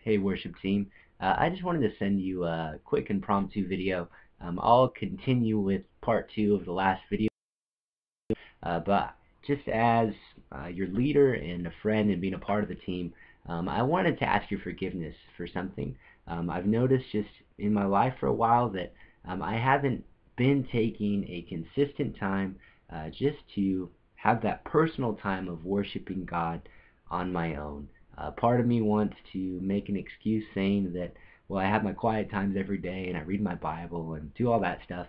Hey worship team, I just wanted to send you a quick impromptu video. I'll continue with part 2 of the last video, but just as your leader and a friend and being a part of the team, I wanted to ask your forgiveness for something. I've noticed just in my life for a while that I haven't been taking a consistent time just to have that personal time of worshiping God on my own. Part of me wants to make an excuse saying that, well, I have my quiet times every day and I read my Bible and do all that stuff.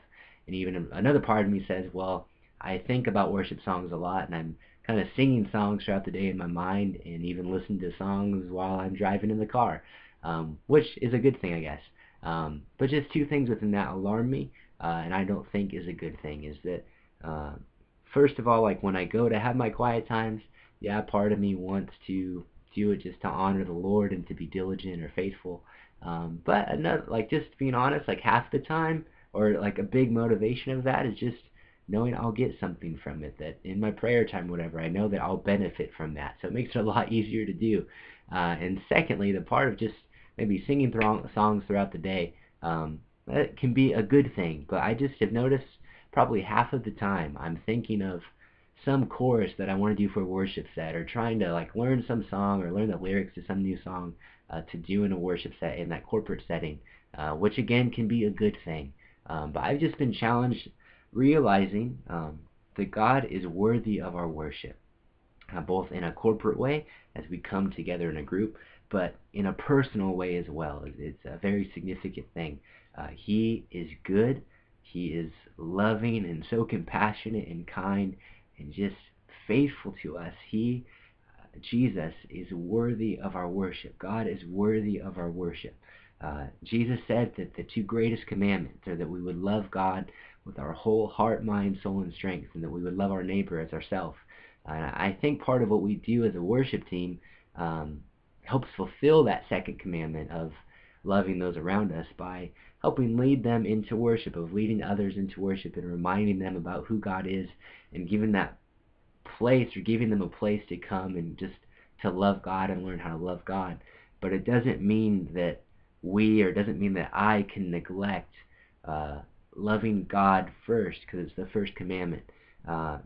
And even another part of me says, well, I think about worship songs a lot, and I'm kind of singing songs throughout the day in my mind, and even listening to songs while I'm driving in the car, which is a good thing, I guess. But just two things within that alarm me, and I don't think is a good thing. Is that first of all, like when I go to have my quiet times, yeah, part of me wants to do it just to honor the Lord and to be diligent or faithful. But another, like just being honest, like half the time, or like a big motivation of that is just knowing I'll get something from it, that in my prayer time, whatever, I know that I'll benefit from that. So it makes it a lot easier to do. And secondly, the part of just maybe singing songs throughout the day, that can be a good thing. But I just have noticed probably half of the time I'm thinking of some chorus that I want to do for a worship set, or trying to like learn some song or learn the lyrics to some new song to do in a worship set in that corporate setting, which again can be a good thing. But I've just been challenged realizing that God is worthy of our worship, both in a corporate way as we come together in a group, but in a personal way as well. It's a very significant thing. He is good. He is loving and so compassionate and kind and just faithful to us. Jesus, is worthy of our worship. God is worthy of our worship. Jesus said that the two greatest commandments are that we would love God with our whole heart, mind, soul, and strength, and that we would love our neighbor as ourselves. I think part of what we do as a worship team helps fulfill that second commandment of loving those around us by helping lead them into worship, of leading others into worship and reminding them about who God is, and giving that place, or giving them a place to come and just to love God and learn how to love God. But it doesn't mean that it doesn't mean that I can neglect loving God first, because it's the first commandment.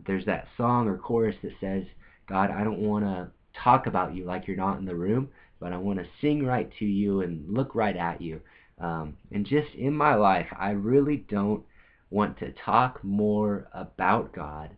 There's that song or chorus that says, God, I don't want to talk about you like you're not in the room, but I want to sing right to you and look right at you. And just in my life, I really don't want to talk more about God,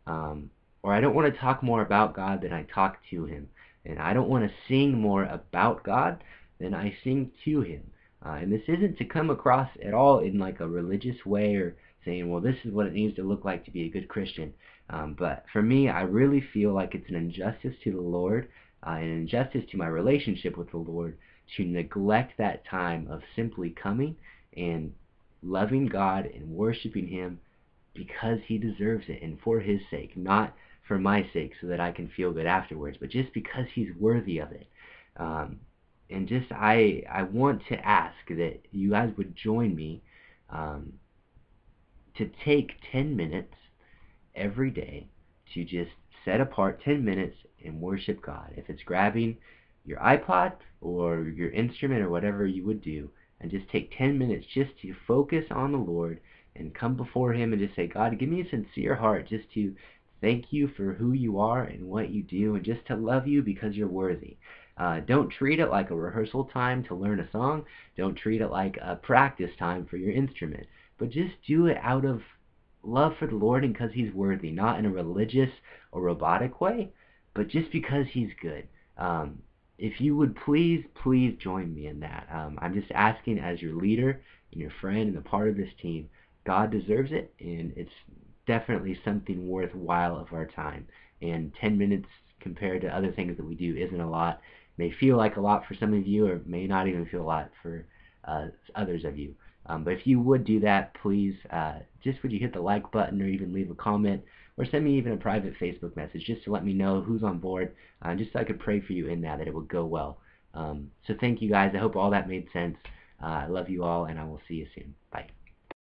or I don't want to talk more about God than I talk to Him. And I don't want to sing more about God than I sing to Him. And this isn't to come across at all in like a religious way, or saying, well, this is what it needs to look like to be a good Christian. But for me, I really feel like it's an injustice to the Lord, an injustice to my relationship with the Lord, to neglect that time of simply coming and loving God and worshiping Him because He deserves it and for His sake, not for my sake so that I can feel good afterwards, but just because He's worthy of it. And just I want to ask that you guys would join me to take 10 minutes every day to just set apart 10 minutes and worship God. If it's grabbing your iPod or your instrument or whatever you would do, and just take 10 minutes just to focus on the Lord and come before Him and just say, God, give me a sincere heart just to thank you for who you are and what you do, and just to love you because you're worthy. Don't treat it like a rehearsal time to learn a song. Don't treat it like a practice time for your instrument. But just do it out of love for the Lord and because He's worthy, not in a religious or robotic way, but just because He's good. If you would please join me in that. I'm just asking as your leader and your friend and a part of this team. God deserves it, and it's definitely something worthwhile of our time. And 10 minutes compared to other things that we do isn't a lot. It may feel like a lot for some of you, or may not even feel a lot for others of you. But if you would do that, please, just would you hit the like button, or even leave a comment, or send me even a private Facebook message just to let me know who's on board, just so I could pray for you in that it would go well. So thank you guys. I hope all that made sense. I love you all, and I will see you soon. Bye.